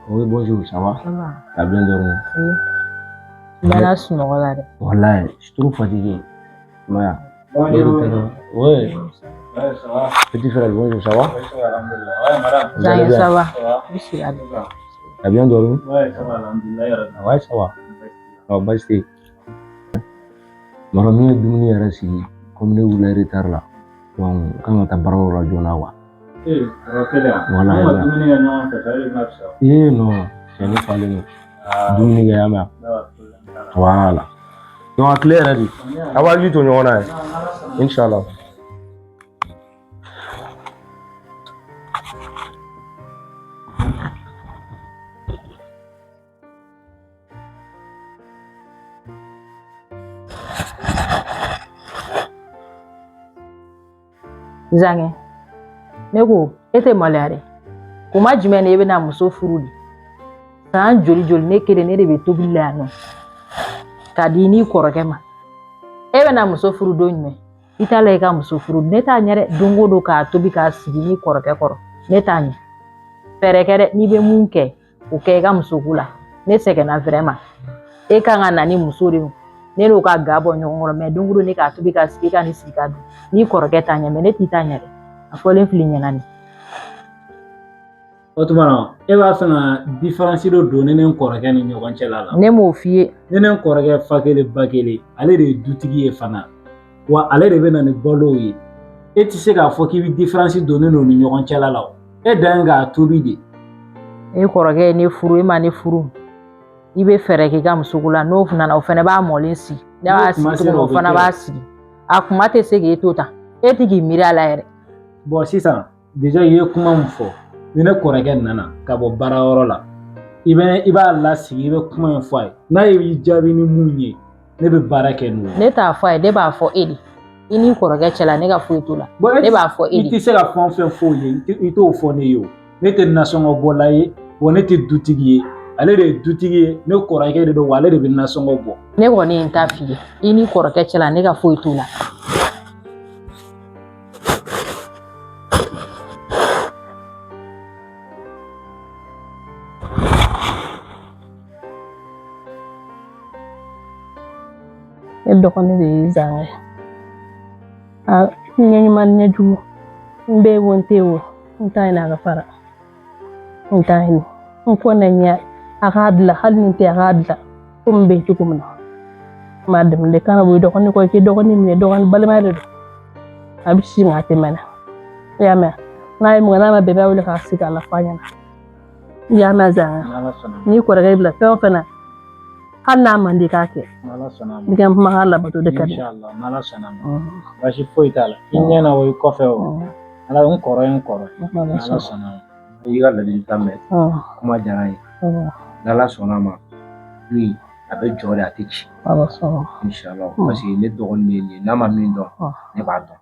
Oui, bonjour, ça va? Ça va. T'as bien dormi? Oui. Voilà, je me regarde. Voilà, je suis trop fatigué. Maya. Bonjour. Ouais. Ouais, ça va. Petit frère, bonjour, ça va? Ouais, ça va, alhamdulillah. Ouais, madame. Vous allez bien? Ça va. Ça va. Oui, c'est là. T'as bien dormi? Ouais, ça va, alhamdulillah. Ouais, ça va. Basi. Mara min ye dumuni yɛrɛ sigi komi ne wulila retard la donc kan ka taa baarayɔrɔ la joona quoi. Ça kelen yan. Voilà, An ka ya. dumuni kɛ ɲɔgɔn fɛ, ça de ka fisa. Non, cɛ ne falen don. Dumuni kɛ, ya mɛn? Voilà. Donc a tile yɛrɛ de. A b'a hakili to ɲɔgɔn na ye. Inshallah. Zange. Ne ko e tɛ maloya dɛ. Kuma jumɛn ne e bɛna muso furu de? San joli joli ne kelen ne de bɛ tobili la yan nɔ. Ka di n'i kɔrɔkɛ ma. E bɛna muso furu don jumɛn? I t'a la i ka muso furu. Ne t'a ɲɛ dɛ. Don o don k'a tobi k'a sigi n'i kɔrɔkɛ kɔrɔ. Ne t'a ɲɛ. Fɛɛrɛ kɛ dɛ n'i bɛ mun kɛ o kɛ i ka muso ko la. Ne sɛgɛnna vraiment. E kan ka na ni muso de ye. Ne n'o ka ga bɔ ɲɔgɔn kɔrɔ mais don o don ne k'a tobi k'a sigi ka ni sigi ka dun. N'i kɔrɔkɛ t'a ɲɛ mais ne t'i t'a ɲɛ dɛ. A fɔlen fili ɲɛna nin. O tuma na e b'a fɛ ka différence dɔ don ne ni n kɔrɔkɛ ni ɲɔgɔn cɛla la. Ne m'o f'i ye. Ne ni n kɔrɔkɛ fa kelen ba kelen ale de ye dutigi ye fana wa ale de bɛ na ni balow ye. E tɛ se k'a fɔ k'i bɛ différence don ne n'o ni ɲɔgɔn cɛla la o. E dan ye k'a tobi de. E kɔrɔkɛ ye ne furu e ma ne furu. I bɛ fɛɛrɛ k'i ka muso ko la n'o nana o fana b'a mɔlen sigi. Ne b'a sigi cogo min o fana b'a sigi. A kuma tɛ se k'e to tan. E tɛ k'i miiri a la yɛrɛ. Bon sisan déjà i ye kuma min fɔ ni ne kɔrɔkɛ nana ka bɔ baarayɔrɔ la i b'a lasigi i bɛ kuma in fɔ a ye n'a y'i jaabi ni mun ye ne bɛ baara kɛ n'o ye. Ne t'a fɔ a ye ne b'a fɔ e de. I n'i kɔrɔkɛ cɛla ne ka foyi t'o la. Ne b'a fɔ e de. I tɛ se ka fɛn o fɛn fɔ o ye i t'o fɔ ne ye o. Ne tɛ nasɔngɔ bɔla ye wa ne tɛ dutigi ye. Ale de ye dutigi ye ne kɔrɔkɛ de don wa ale de bɛ nasɔngɔ bɔ. Ne kɔni ye n ta f'i ye. I n'i kɔrɔkɛ cɛla ne ka foyi t'o la. E dɔgɔnin de y'i Zange. A ɲɛ ɲuman ɲɛ jugu. N bɛ wo n tɛ wo. N t'a ɲini a ka fara. N t'a ɲini. N fɔ ne ɲɛ a k'a dilan hali ni tɛ a k'a dilan komi n bɛ cogo min na. N b'a dɛmɛ de kana bɔ i dɔgɔnin kɔ i k'i dɔgɔnin minɛ dɔgɔnin balimaya de don. A bɛ si ma a tɛ mɛnɛ. I y'a mɛn n'a ye mun kɛ n'a ma bɛɛ b'a wele k'a sigi a la f'a ɲɛna. I y'a mɛn Zange. N'i kɔrɔkɛ bila fɛn o fɛn na hali n'a man di k'a kɛ. I ka kumakan labato de ka di. Inshallah n'Ala sɔnna ma. Baasi foyi t'a la. I ɲɛna o i kɔfɛ o. Ala n kɔrɔ ye n kɔrɔ. N'Ala sɔnna ma. I ka ladilikan mɛn. Kuma diyara n ye. N'Ala sɔnna ma lui a bɛ jɔ de a tɛ ci. Inshallah parce que ne dɔgɔnin de ye nin ye n'a ma min dɔn ne b'a dɔn.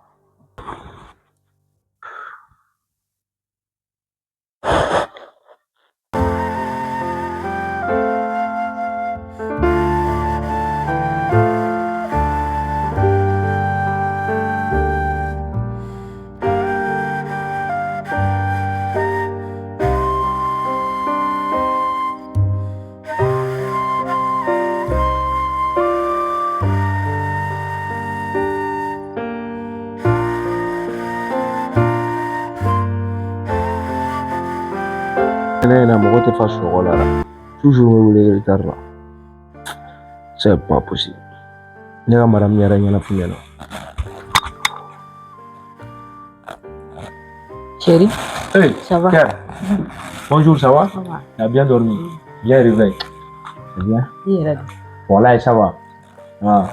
Ne na mɔgɔ tɛ fa sunɔgɔ la toujours n bɛ wele retard la c'est pas possible. Ne ka madame yɛrɛ ɲɛnafin ɲɛna. Chérie. Hey, ça va? Bonjour, ça va? Ça va. Tu as bien dormi? Bien réveillé? C'est bien? Oui, voilà, ça va. Ah.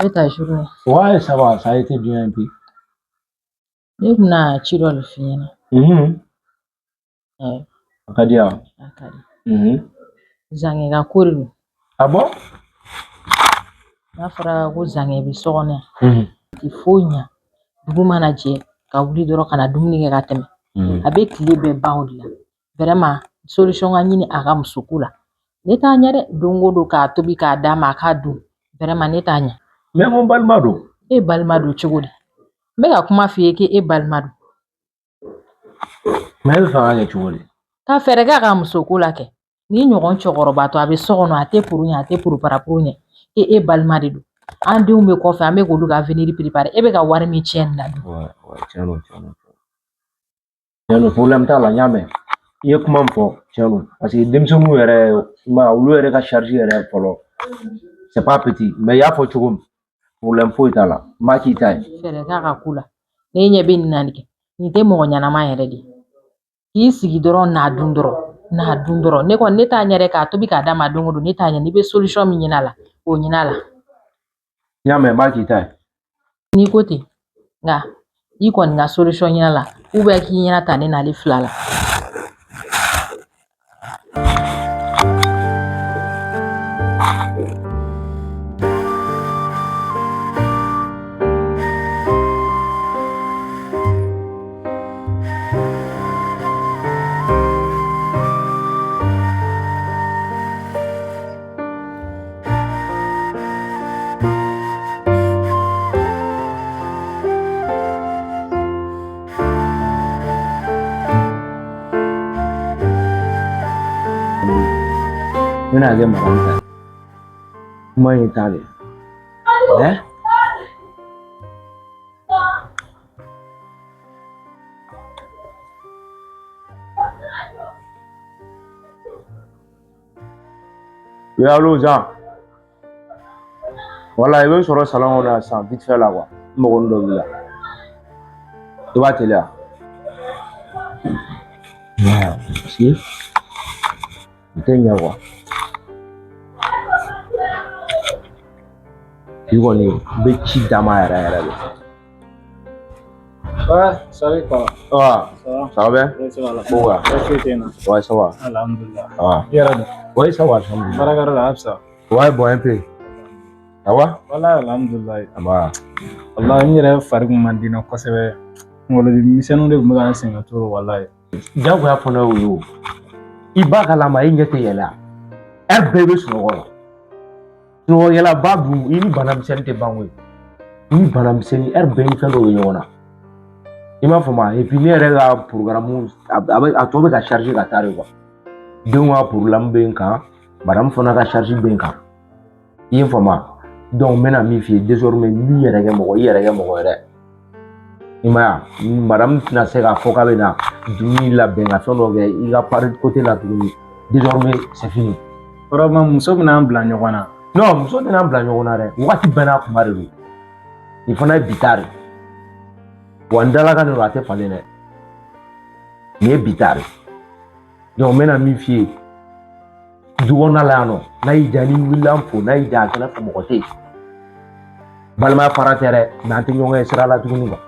Et ta journée? Ouais, ça va, ça a été bien un peu. Ne bɛna ci dɔ de f'i ɲɛna. A ka di yan? A ka di. Zange ka ko de don. Ah bon? N'a fɔra ko Zange bɛ so kɔnɔ yan. Tɛ foyi ɲɛ. Dugu mana jɛ ka wuli dɔrɔn ka na dumuni kɛ ka tɛmɛ. A bɛ tile bɛɛ ban o de la. Vraiment solution ka ɲini a ka muso ko la. Ne t'a ɲɛ dɛ. Don o don k'a tobi k'a d'a ma a k'a dun. Vraiment ne t'a ɲɛ. Mais mun balima don? E balima don cogo di? N bɛ ka kuma f'i ye k'e balima don. Mais il fera les choses. Ka fɛɛrɛ kɛ ka muso ko la kɛ ni ɲɔgɔn cɛkɔrɔba to a bɛ so kɔnɔ a tɛ puru ɲɛ a tɛ puru para puru ɲɛ e balima de don an denw bɛ kɔfɛ an bɛ k'olu ka avenir préparer e bɛ ka wari min tiɲɛ nin na dun. Tiɲɛ problème t'a la n y'a mɛn i ye kuma min fɔ tiɲɛ don parce que denmisɛnninw yɛrɛ ma olu yɛrɛ ka charge yɛrɛ fɔlɔ c'est pas petit mais i y'a fɔ cogo min problème foyi t'a la n b'a k'i ta ye. Fɛɛrɛ k'a ka ku la ne ɲɛ bɛ nin na kɛ nin tɛ mɔgɔ ɲɛnama yɛrɛ de k'i sigi dɔrɔn n'a dun dɔrɔn ne kɔni ne t'a ɲɛ dɛ k'a tobi k'a d'a ma don o don ne t'a ɲɛ n'i bɛ solution min ɲini a la o ɲini a la. N y'a mɛn n b'a k'i ta ye. N'i ko ten nka i kɔni ka solution ɲini a la k'i ɲɛna ta ne n'ale fila la. Mena kɛ mara ta kuma in t'ale mais allo Jean voilà i bɛ sɔrɔ salon kɔnɔ san vite fait la quoi n mɔgɔnin dɔ b'i la i b'a teliya parce que n tɛ ɲɛ quoi i kɔni n bɛ ci d'a ma yɛrɛ de. Ouais, salut quoi. Ça va bien? Oui, ça va. Bon, ouais, ça va. Alhamdulillah. Oui, ça va, alhamdulillah. Barakar ça. Ouais, bon, un peu. Ça va? Voilà, alhamdulillah. Ça va. Allah, n yɛrɛ fari kun man di na kosɛbɛ. Kunkolo misɛnninw de kun bɛ ka n sɛgɛn toro wallahi. Jagoya fana y'o ye o. I b'a kalama i ɲɛ tɛ yɛlɛ heure bɛɛ i bɛ sunɔgɔ la. Sunɔgɔyɛlɛba dun i ni banamisɛnnin tɛ ban koyi. I ni banamisɛnnin heure bɛɛ ni fɛn dɔw bɛ ɲɔgɔn na. I m'a faamu et puis ne yɛrɛ ka programme a tɔ bɛ ka charger ka taa de quoi. Denw ka problème bɛ n kan, madame fana ka charge bɛ n kan. I ye n faamu donc n bɛna min f'i ye désormais n'i yɛrɛ kɛ mɔgɔ i yɛrɛ kɛ mɔgɔ yɛrɛ. I m'a ye madame tɛna se k'a fɔ k'a bɛ na dumuni labɛn ka fɛn dɔ kɛ i ka part côté la tuguni désormais c'est fini. Vraiment muso bɛna an bila ɲɔgɔn na. Non muso tɛna an bila ɲɔgɔn na dɛ wagati bɛɛ n'a kuma de don. Nin fana ye bi ta de. Wa n dala ka nin don a tɛ falen dɛ. Nin ye bi ta de. Donc n bɛna min f'i ye du kɔnɔna la yan nɔ n'a y'i diya n'i wulila n fo n'a y'i diya a kɛnɛ fɛ mɔgɔ tɛ yen. Balimaya fara tɛ dɛ mais an tɛ ɲɔgɔn ye sira la tuguni quoi.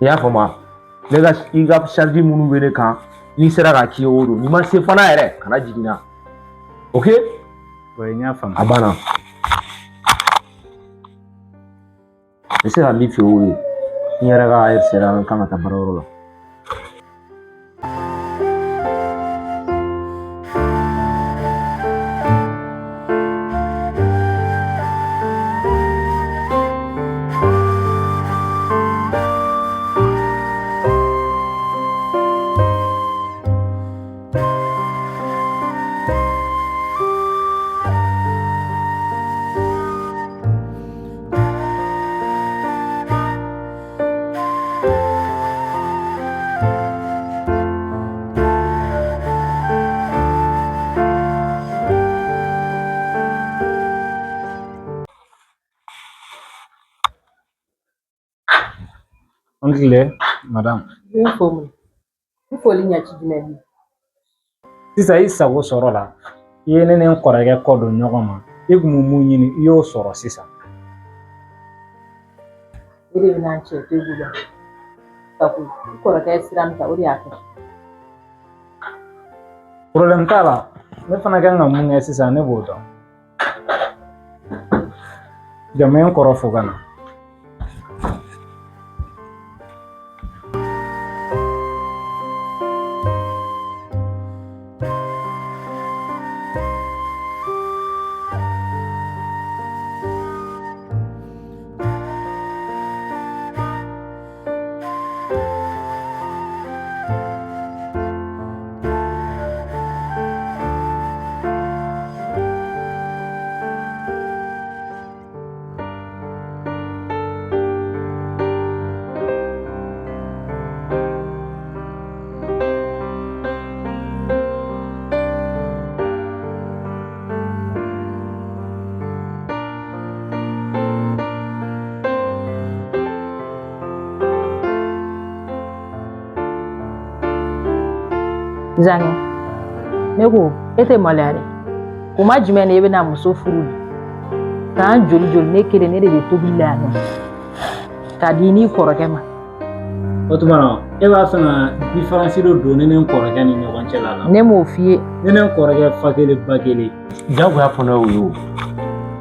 I y'a faamu ne ka i ka charge minnu bɛ ne kan n'i sera ka k'i ye o don n'i ma se fana yɛrɛ kana jigin na ok. Oui n y'a faamu. A banna. N bɛ se ka min f'i ye o ye n yɛrɛ ka heure sera n kan ka taa baarayɔrɔ la. On tile madame. N foli ɲɛci jumɛn ye? Sisan i sago sɔrɔ la i ye ne ni n kɔrɔkɛ kɔ don ɲɔgɔn ma i kun bɛ mun ɲini i y'o sɔrɔ sisan. E de bɛna cɛ to i bolo sabu i kɔrɔkɛ ye sira min ta o de y'a kɛ. Problème t'a la ne fana kan ka mun kɛ sisan ne b'o dɔn. Jama n kɔrɔ fo ka na. Zange ne ko e tɛ maloya dɛ kuma jumɛn de e bɛna muso furu san joli joli ne kelen ne de bɛ tobili la yan nɔ k'a di n'i kɔrɔkɛ ma. O tuma na e b'a fɛ ka différence dɔ don ne ni n kɔrɔkɛ ni ɲɔgɔn cɛ la. Ne m'o f'i ye. Ne ni n kɔrɔkɛ fa kelen ba kelen. Jagoya fana y'o ye o.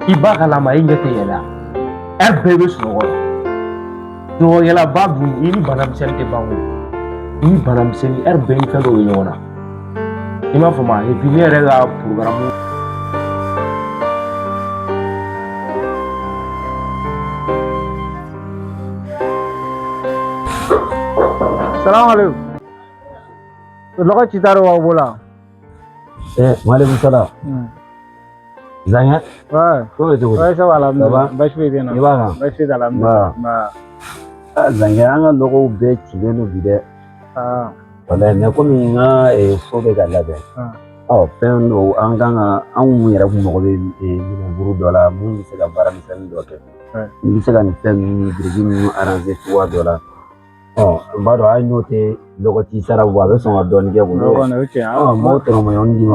I ba kalama i ɲɛ tɛ yɛlɛ a bɛɛ bɛ sunɔgɔ la. Sunɔgɔkɛlaba dun i ni banamisɛnnin tɛ ban koyi. I ni banamisɛnnin bɛɛ ni fɛn dɔw bɛ ɲɔgɔn na. I m'a faamu et puis ne yɛrɛ ka programme. Salam alaikum. Lɔgɔ ci taara wa bolo. Maaleykum salaam. Zange. Ouais. Ko bɛ cogo di? Ouais, ça va alhamdulillah. Baasi foyi tɛ n na. I b'a kan? Baasi foyi tɛ alhamdulillah. Zange an ka lɔgɔw bɛɛ cilen don bi dɛ. Walayi mais komi n ka so bɛ ka labɛn. Fɛn dɔw an kan ka an yɛrɛ kun mago bɛ minɛnburu dɔ la mun bɛ se ka baara misɛnnin dɔ kɛ. N bɛ se ka nin fɛn ninnu biriki ninnu arranger cogoya dɔ la. N b'a dɔn hali n'o tɛ lɔgɔ ci sara bɔ a bɛ sɔn ka dɔɔnin kɛ kun. M'o tɔnɔmɔɲɔgɔn d'i ma.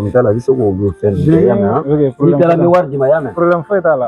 Misali la i bɛ se k'olu fɛn ninnu kɛ i y'a mɛn. N'i taara n bɛ wari d'i ma i y'a mɛn. Problème foyi t'a la.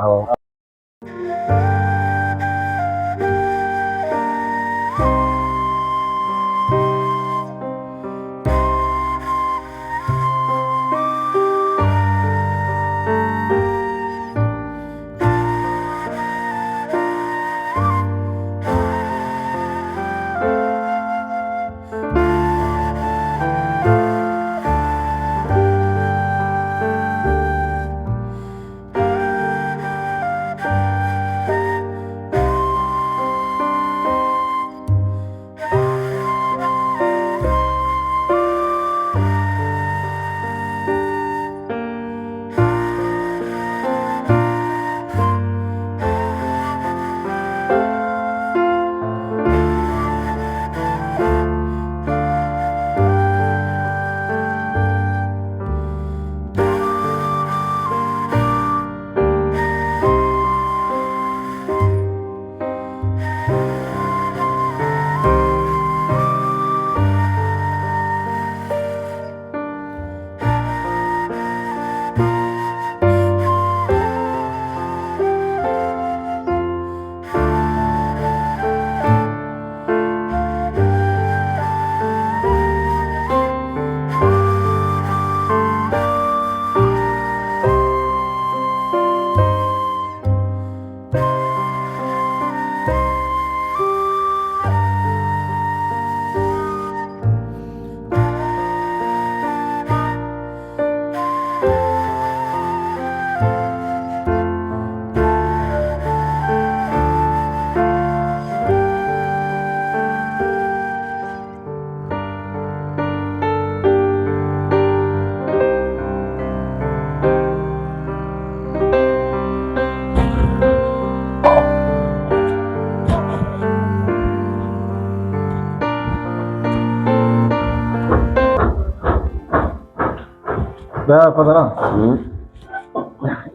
Patron.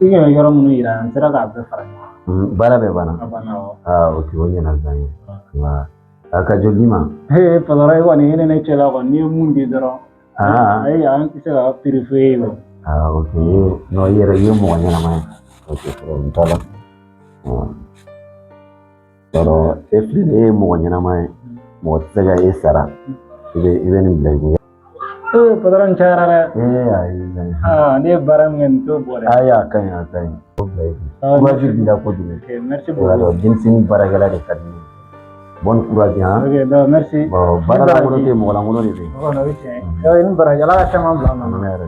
I ka yɔrɔ minnu yira n sera k'a bɛɛ fara ɲɔgɔn kan. Baara bɛɛ banna. A banna awɔ. Ok o ɲɛna Zange. A ka joli d'i ma? Patron i kɔni i ni ne cɛla kɔni n'i ye mun di dɔrɔn. Ayi an tɛ se ka prix f'e ye o. Ok non i yɛrɛ i ye mɔgɔ ɲɛnama ye. Ok problème t'a la. Yɔrɔ e filɛ e ye mɔgɔ ɲɛnama ye mɔgɔ tɛ se ka e sara i bɛ nin bila i kun. Patron cayara dɛ. Ayi Zange. Ne ye baara min kɛ nin t'o bɔ dɛ. Ayi a ka ɲi a ka ɲi. O bila i kun. Courage b'i la kojugu. Merci beaucoup. Denmisɛnnin baarakɛla de ka di ne ye. Bonne courage hein. Ok donc merci. Baara lankolon tɛ yen mɔgɔ lankolon de bɛ yen. O ye tiɲɛ ye. Ni baraji Ala ka caman bila an na. Ne yɛrɛ.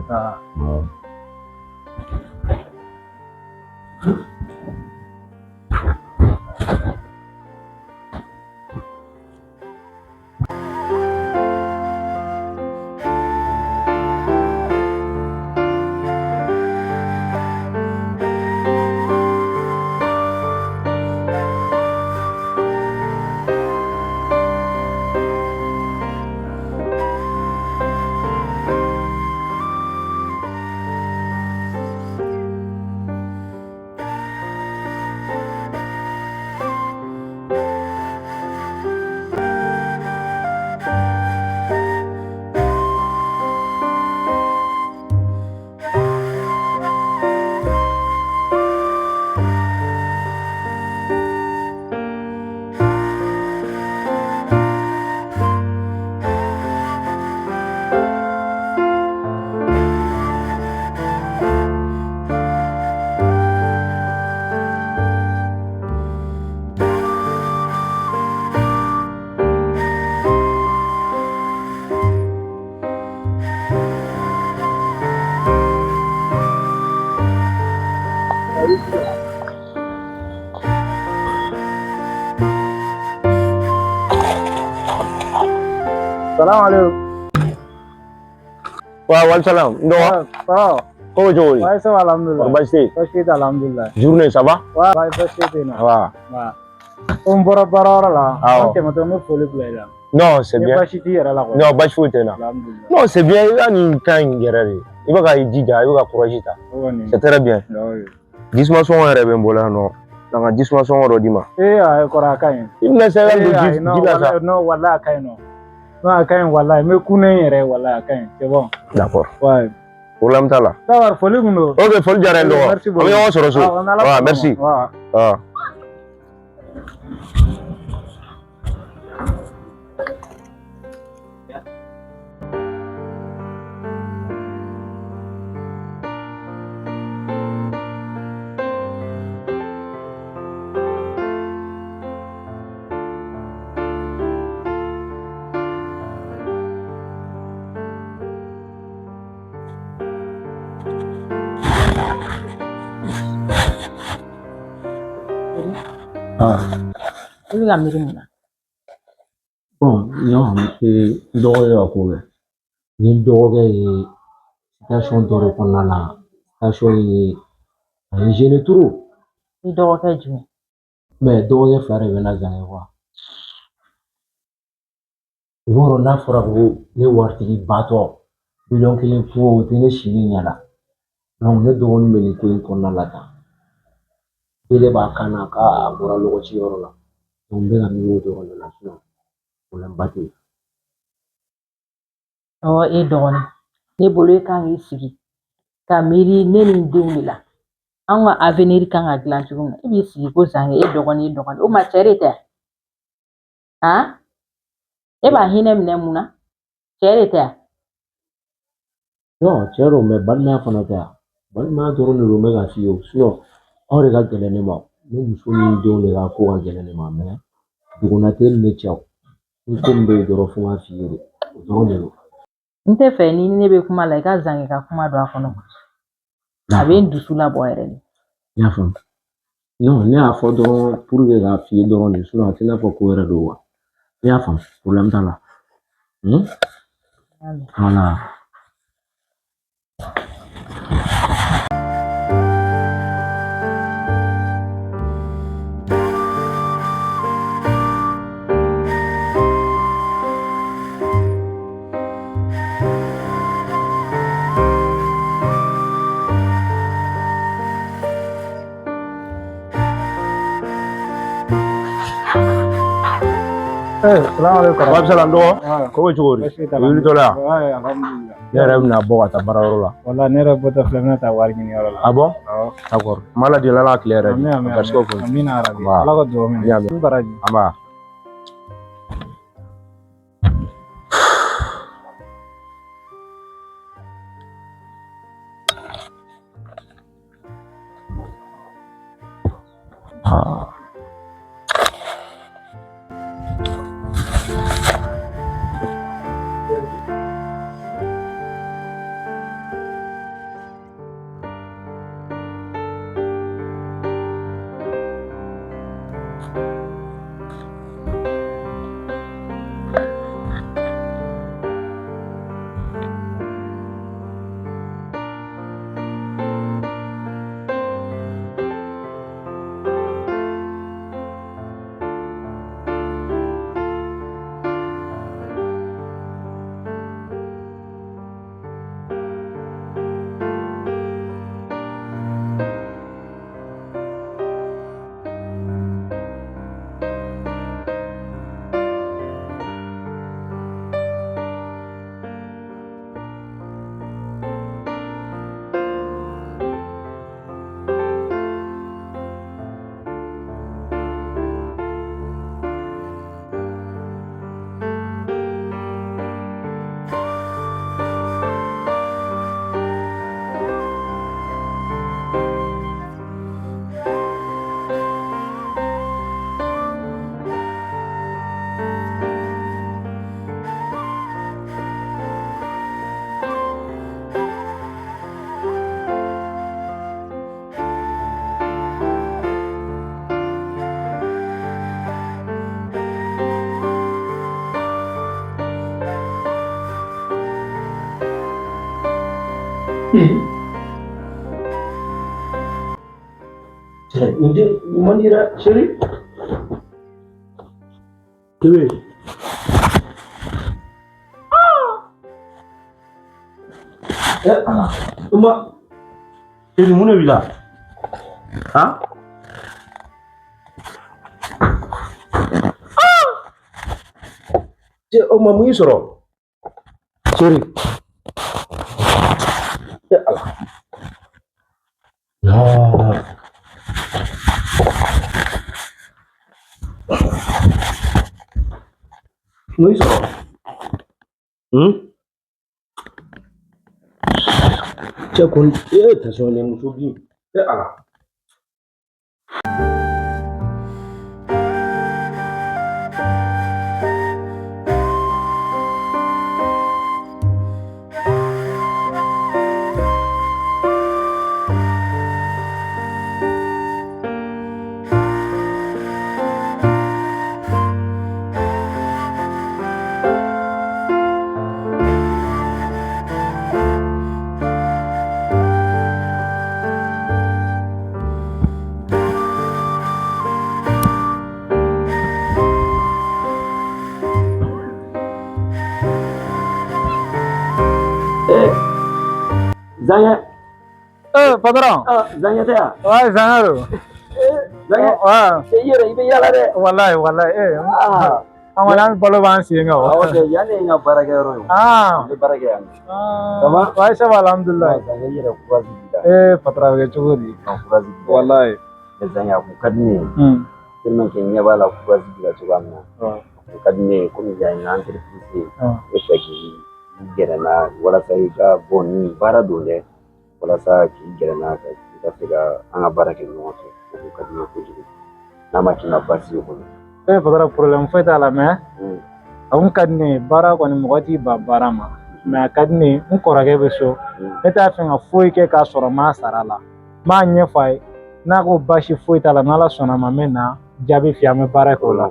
Salam alaikum. Salam. Ça Comment tu vas? va, ça va, alhamdoulilah. Basti. Basti, alhamdoulilah. Journée, ça va? Ouais, basti, non. Va. On bora bara là. Ah, On te met un peu le là. Non, c'est bien. Basti, tu es là. Non, Basti, faut être là. Alhamdoulilah. Non, c'est bien. Il y a une canne guerrière. Il va y dire, il va courage. C'est très bien. Dis-moi son rêve, Mbola, non. Donc, dis-moi son rodima. Eh, kora kain. Il me sert à Non, wala kain non. Non, kain wala, me kounen yere wala kain. C'est bon. D'accord. Ouais. Problème t'as là. Ça va, folie mundo. Ok, faut le dire. Merci beaucoup. On se retrouve. Ah, merci. Ah. I bɛ ka miiri mun na? Bon, non, dɔgɔkɛ ka ko bɛ. Ni dɔgɔkɛ ye situation dɔ de kɔnɔna na, situation ye a ye gêné trop. I dɔgɔkɛ jumɛn? Mais dɔgɔkɛ fila de bɛ na zan ye quoi. I b'a dɔn n'a fɔra ko ne waritigi batɔ miliyɔn 1 fo o tɛ ne sili ɲɛ la. Donc ne dɔgɔnin bɛ nin ko in kɔnɔna la tan. Ele b'a kan na k'a bɔra lɔgɔci yɔrɔ la. Donc n bɛ ka miiri o dɔrɔn de la sinon problème ba tɛ yen. E dɔgɔnin, ne bolo e kan k'i sigi ka miiri ne ni n denw de la. An ka avenir kan ka dilan cogo min na. E b'i sigi ko Zange, e dɔgɔnin. O ma cɛ de tɛ? Han? E b'a hinɛ minɛ mun na? Cɛ de tɛ? Non, cɛ don mais balimaya fana tɛ yan. Balimaya dɔrɔn de don n bɛ ka f'i ye o. Sinon aw de ka gɛlɛn ne ma. Ne muso ni n denw de ka ko ka gɛlɛn ne ma mais duguna tɛ ne cɛ. Ni ko min bɛ yen dɔrɔn fo n ka f'i ye de. O dɔrɔn de don. N tɛ fɛ ni ne bɛ kuma la i ka Zange ka kuma don a kɔnɔ. A bɛ n dusu labɔ yɛrɛ de. I y'a faamu? Non, ne y'a fɔ dɔrɔn pour que k'a f'i ye dɔrɔn de sinon a tɛ i n'a fɔ ko wɛrɛ don wa. I y'a faamu? Problème t'a la. Voilà. Salam alaikum. Wa salam dɔgɔ. Ko bɛ cogo di? I wulitɔla yan? Ouais, alhamdoulilah. Ne yɛrɛ bɛna bɔ ka taa baarayɔrɔ la. Wala, ne yɛrɛ bɔtɔ filɛ, n bɛna taa wari ɲini yɔrɔ la. Ah bon? D'accord. N b'a lajɛ ala ka tile yɛrɛ di. Amin. Parce que fo. Amin arabi. Ala ka dugawu minɛ. N baraji. An b'a. Ini manira Sherry. Kebe. Uma Sherry muna bila. Ha? Uma mu soro. Sherry. Ya Allah. Ya. Mu soro. Cakun ta so ne musu bi. Ya Allah. Zanya. Padrão. Zanya ta. Wai Zangaru. Zanya. Yere ibe yala de. Wallahi. Amalan balo ban singa. Okay, yani nga baraka yoro. Ni baraka yani. Sama. Wai sa alhamdulillah. Zanya yere kurazi bida. Patra ge chugodi. Kurazi bida. Wallahi. Zanya ku kadni. Tilman ke nya bala kurazi bida chugamna. Ku kadni ko mi jani entreprise. Eshaki gerana wala sai ga bonni bara dole. Wala sa ki gerana ka tiga anga baraka no so. Ku kadni ko jigu. Nama kina basi ko. Padra problem foi ta la me. Awun kadni bara ko ni mogoti ba barama. Me kadni un korage be so. Eta fenga foi ke ka soro ma sarala. Ma nye fai na ko bashi foi ta la nala sona ma mena jabi fiame bara ko la.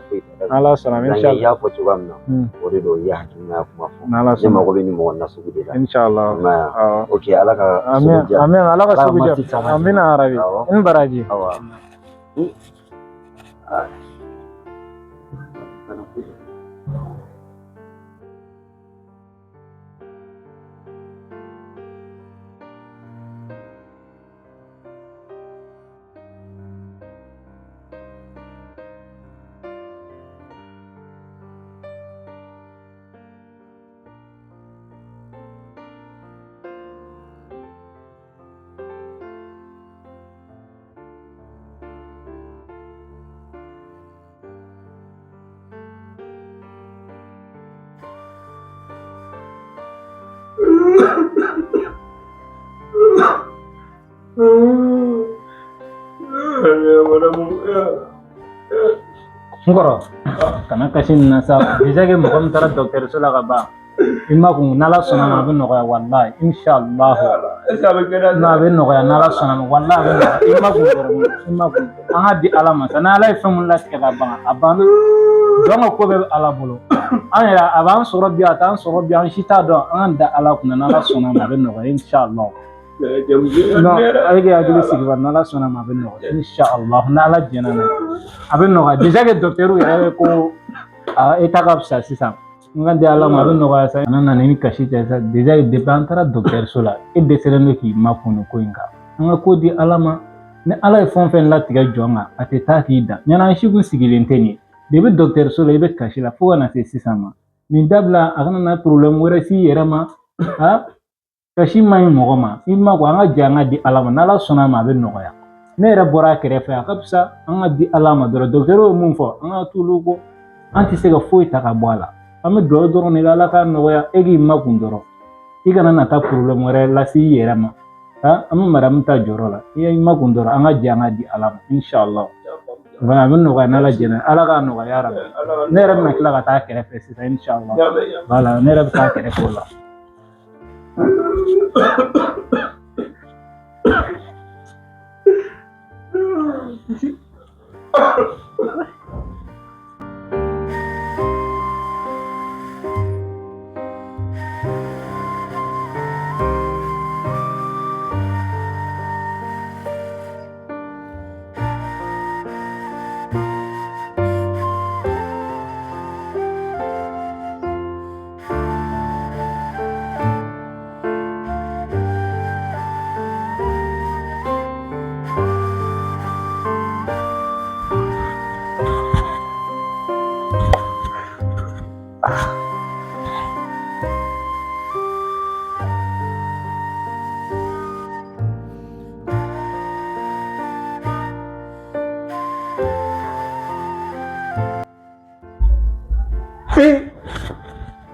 Nala sona inshallah. Ya ko chugamna. Ore do ya hakina kuma fo. Nala sona. Ma ko be ni mo na sugu de la. Inshallah. Okay, alaka amin alaka sugu de. Amin arabi. In baraji. Awa. Ngoro kana kashin na sa bijage mo kom tara doctor sula ka ba imma ko nala sona ma bin no ya wallahi inshallah na bin no ya nala sona wallahi imma ko anga di alama sana ala famun lat ka ba abana don ko be ala bolo anya aban soro biya tan soro biya shita do anda ala kuna nala sona ma bin no inshallah no ayge agili sigwa nala sona ma bin no inshallah nala jenana abin no déjà que docteur yare ko eta ka sa sisa ngande ala ma bin no ga sa nana ni kashi ta sa déjà dépendra docteur sola e de sereno ki ma funu ko inga nga ko di alama ne ala fon fen la tiga jonga ate ta ki da nyana shi gun sigilen teni de be docteur sola e be kashi la fo na se sisa ma ni dabla agana na problem wore si yere ma ha kashi mai mogoma imma ko anga janga di alama nala sona ma bin no ya ne yɛrɛ bɔra kɛrɛfɛ a ka fisa an ka di ala ma dɔrɔn dɔgɔtɔrɔ ye mun fɔ an ka t'olu kɔ an tɛ se ka foyi ta ka bɔ a la an bɛ dugawu dɔrɔn de kɛ ala k'a nɔgɔya e k'i makun dɔrɔn i kana na taa problème wɛrɛ lase i yɛrɛ ma an bɛ madamu ta jɔyɔrɔ la i y'i makun dɔrɔn an ka jɛ an ka di ala ma inshallah a bɛ nɔgɔya n'ala jɛna ala k'a nɔgɔya yarabi ne yɛrɛ bɛna tila ka taa kɛrɛfɛ sisan inshallah voilà ne yɛrɛ bɛ taa kɛrɛfɛ o la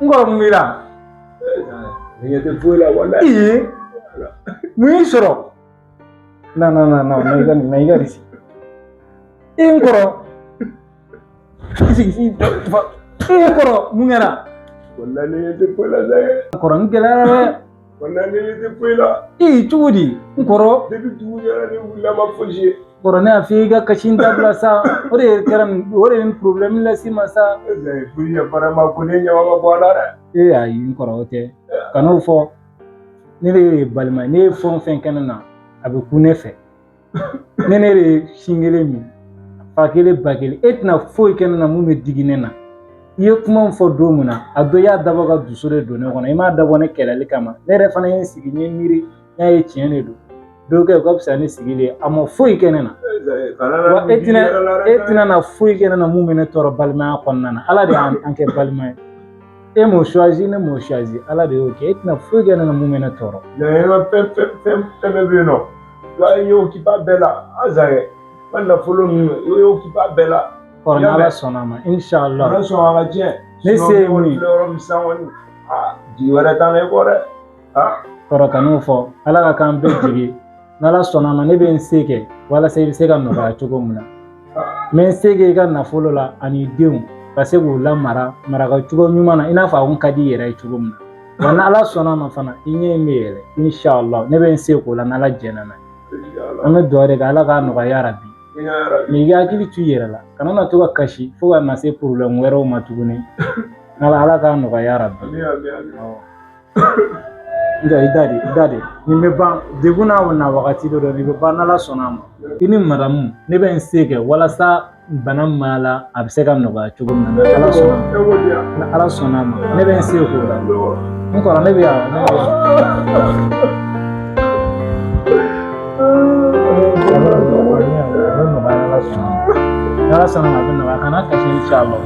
ngoro mira Ni te fue la wala. i mu soro na na iga disi ngoro isi ngoro mu ngara Wala ni te fue la zai. ngoro ngela Wala ni te fue la. chudi ngoro Depuis tout ya ni wala ma foje. ngoro ne afiga kashin tabla sa ore karam ore problem la sima sa Zai fui ya para ma ko ne nya ma bwana ra. ayi ngoro ote kanu fo ne re balma ne fon fen kanana abe ku ne fe ne re shingele mi fakele bakele etna fo kanana mu me digine na ye kuma fo do muna ado ya dabo ga dusure do ne kono ima dabo ne kelali kama ne re fana yin sigi ne miri ya ye tiene do do ke ko psa ne sigile amo fo kanana wa etina na fo kanana mu me ne toro balma konnana ala de anke balma e mo choisi ne mo choisi ala de ok etina fo kanana mu me ne toro Ne ma fem be no. Wa yo ki pa bela azaye. Wala folo ni yo ki pa bela. koro ala sonama inshallah Ala so ala je. Ne se mi. Loro mi sawani. Ah, di wala tan e gore. Ah, koro kanu fo ala ka kan be jigi n'ala sonama ne be nseke wala se be se ka nɔgɔya cogo mun na me nseke i ka nafolo la ani denw ka se k'u lamara maraka cogo ɲuman na i n'a fɔ a kun ka di yɛrɛ ye cogo min na wa n'ala sɔnna ma fana i ɲɛ in bɛ yɛlɛ inshallah ne bɛ n se k'o la n'ala jɛna na an bɛ dugawu de kɛ ala k'a nɔgɔya rabi mɛ i hakili to i yɛrɛ la kana na to ka kasi fo ka na se problème wɛrɛw ma tuguni ala k'a nɔgɔya rabi nga i dade nin bɛ ban degun n'a na wagati dɔ nin bɛ ban n'ala sɔnna ma i ni madamu ne bɛ n se kɛ walasa bana min b'a la a bɛ se ka nɔgɔya cogo min na ala sɔnna ma ne bɛ n se k'o la n kɔrɔ ne bɛ yan ala sɔnna ma a bɛ nɔgɔya kana kasi inshallah